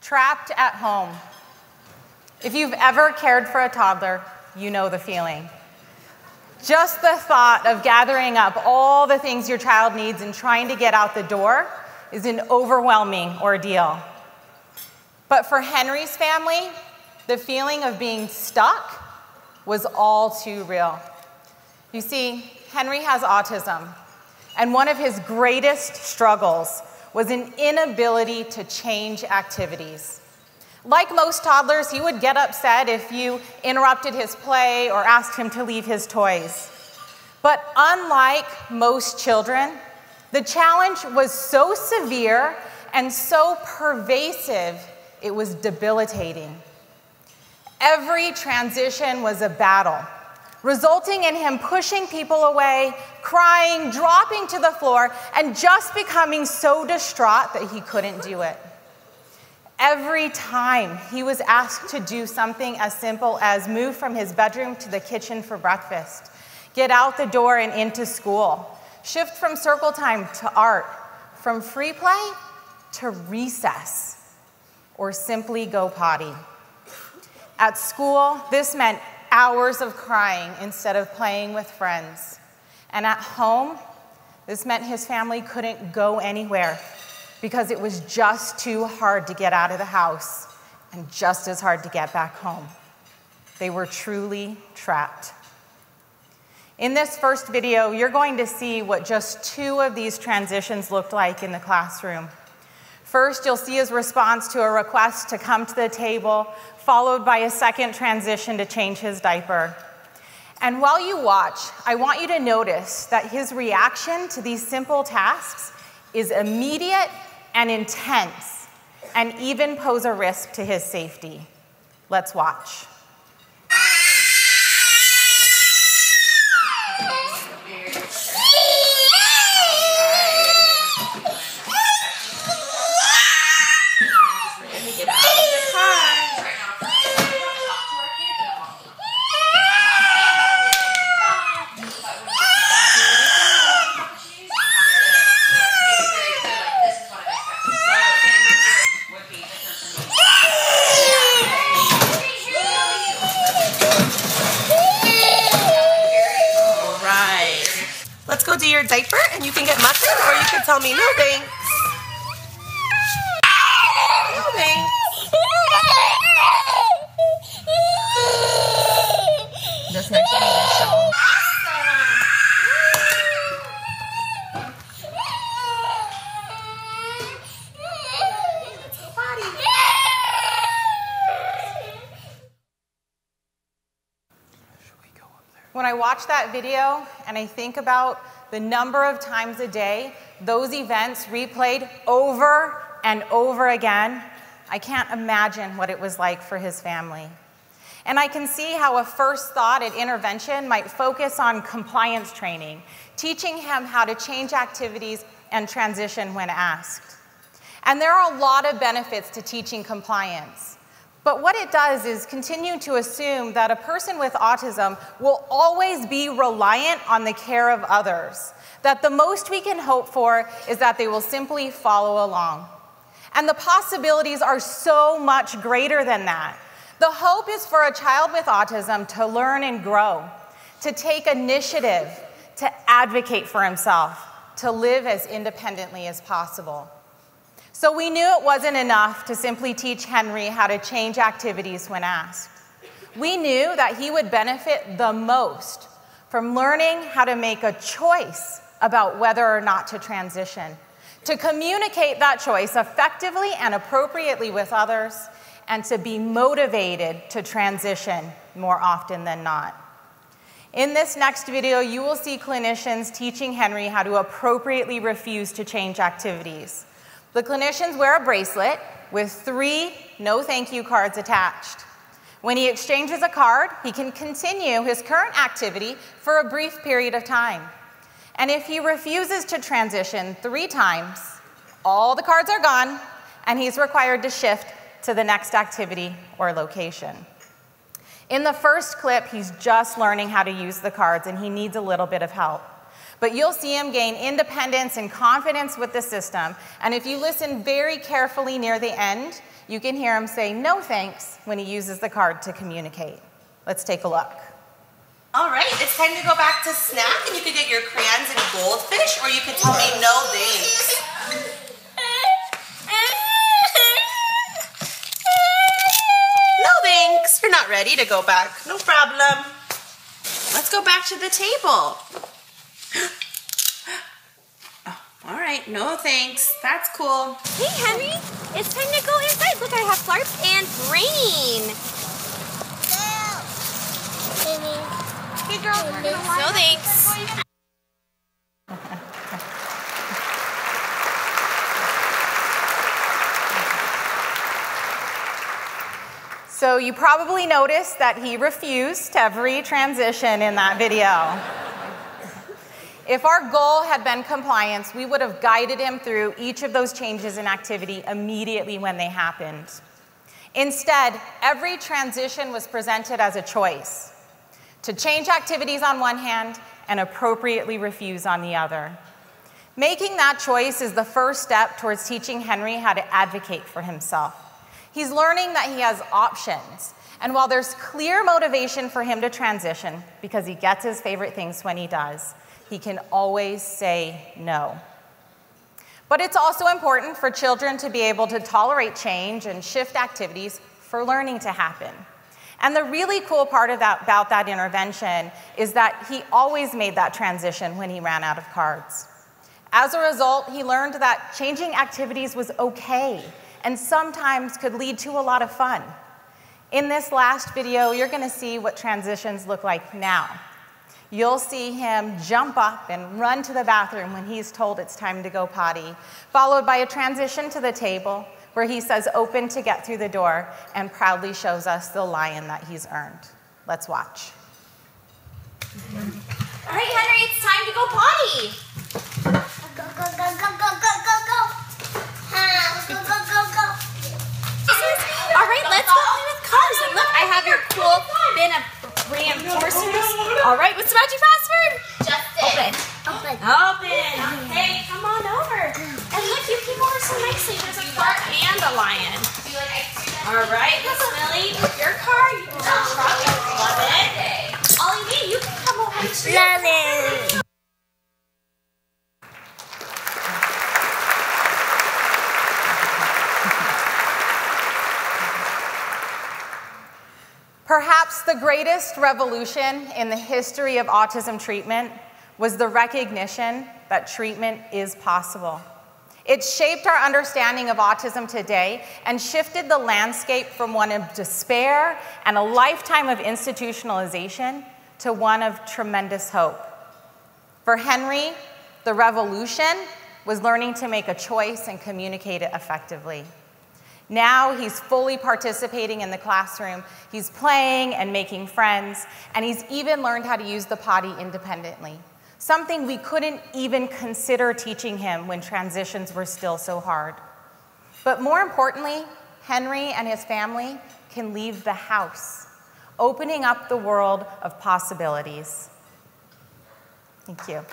Trapped at home. If you've ever cared for a toddler, you know the feeling. Just the thought of gathering up all the things your child needs and trying to get out the door is an overwhelming ordeal. But for Henry's family, the feeling of being stuck was all too real. You see, Henry has autism, and one of his greatest struggles was an inability to change activities. Like most toddlers, he would get upset if you interrupted his play or asked him to leave his toys. But unlike most children, the challenge was so severe and so pervasive, it was debilitating. Every transition was a battle, resulting in him pushing people away, crying, dropping to the floor, and just becoming so distraught that he couldn't do it. Every time he was asked to do something as simple as move from his bedroom to the kitchen for breakfast, get out the door and into school, shift from circle time to art, from free play to recess, or simply go potty. At school, this meant hours of crying instead of playing with friends. And at home, this meant his family couldn't go anywhere because it was just too hard to get out of the house and just as hard to get back home. They were truly trapped. In this first video, you're going to see what just 2 of these transitions looked like in the classroom. First, you'll see his response to a request to come to the table, followed by a second transition to change his diaper. And while you watch, I want you to notice that his reaction to these simple tasks is immediate and intense, and even pose a risk to his safety. Let's watch. Do your diaper and you can get muffin, or you can tell me no thanks. No thanks. This next one is Michelle. When I watch that video and I think about the number of times a day those events replayed over and over again, I can't imagine what it was like for his family. And I can see how a first thought at intervention might focus on compliance training, teaching him how to change activities and transition when asked. And there are a lot of benefits to teaching compliance. But what it does is continue to assume that a person with autism will always be reliant on the care of others, that the most we can hope for is that they will simply follow along. And the possibilities are so much greater than that. The hope is for a child with autism to learn and grow, to take initiative, to advocate for himself, to live as independently as possible. So we knew it wasn't enough to simply teach Henry how to change activities when asked. We knew that he would benefit the most from learning how to make a choice about whether or not to transition, to communicate that choice effectively and appropriately with others, and to be motivated to transition more often than not. In this next video, you will see clinicians teaching Henry how to appropriately refuse to change activities. The clinicians wear a bracelet with 3 no thank you cards attached. When he exchanges a card, he can continue his current activity for a brief period of time. And if he refuses to transition 3 times, all the cards are gone, and he's required to shift to the next activity or location. In the first clip, he's just learning how to use the cards, and he needs a little bit of help. But you'll see him gain independence and confidence with the system. And if you listen very carefully near the end, you can hear him say no thanks when he uses the card to communicate. Let's take a look. All right, it's time to go back to snack, and you can get your crayons and goldfish, or you can tell me no thanks. No thanks, you're not ready to go back. No problem. Let's go back to the table. Oh, all right, no thanks. That's cool. Hey, Henry, it's time to go inside. Look, I have Flarp and Brain. Hey, girl, we're gonna watch. No thanks. So you probably noticed that he refused every transition in that video. If our goal had been compliance, we would have guided him through each of those changes in activity immediately when they happened. Instead, every transition was presented as a choice to change activities on one hand and appropriately refuse on the other. Making that choice is the first step towards teaching Henry how to advocate for himself. He's learning that he has options, and while there's clear motivation for him to transition, because he gets his favorite things when he does, he can always say no. But it's also important for children to be able to tolerate change and shift activities for learning to happen. And the really cool part about that intervention is that he always made that transition when he ran out of cards. As a result, he learned that changing activities was okay and sometimes could lead to a lot of fun. In this last video, you're going to see what transitions look like now. You'll see him jump up and run to the bathroom when he's told it's time to go potty, followed by a transition to the table where he says open to get through the door and proudly shows us the lion that he's earned. Let's watch. All right, Henry, it's time to go potty. Go, go, go, go, go, go, go, go. Go, go, go, go. All right, let's go play with cars. And look, I have your cool bin of reinforcers. All right, what's the magic password? Justin. Open. Okay, come on over. And look, you came over so nicely. There's a car and a lion. All right, Miss Millie, your car, you can just truck. Love it. Ollie B, you can come over too. Love it. Perhaps the greatest revolution in the history of autism treatment was the recognition that treatment is possible. It shaped our understanding of autism today and shifted the landscape from one of despair and a lifetime of institutionalization to one of tremendous hope. For Henry, the revolution was learning to make a choice and communicate it effectively. Now he's fully participating in the classroom. He's playing and making friends, and he's even learned how to use the potty independently, something we couldn't even consider teaching him when transitions were still so hard. But more importantly, Henry and his family can leave the house, opening up the world of possibilities. Thank you.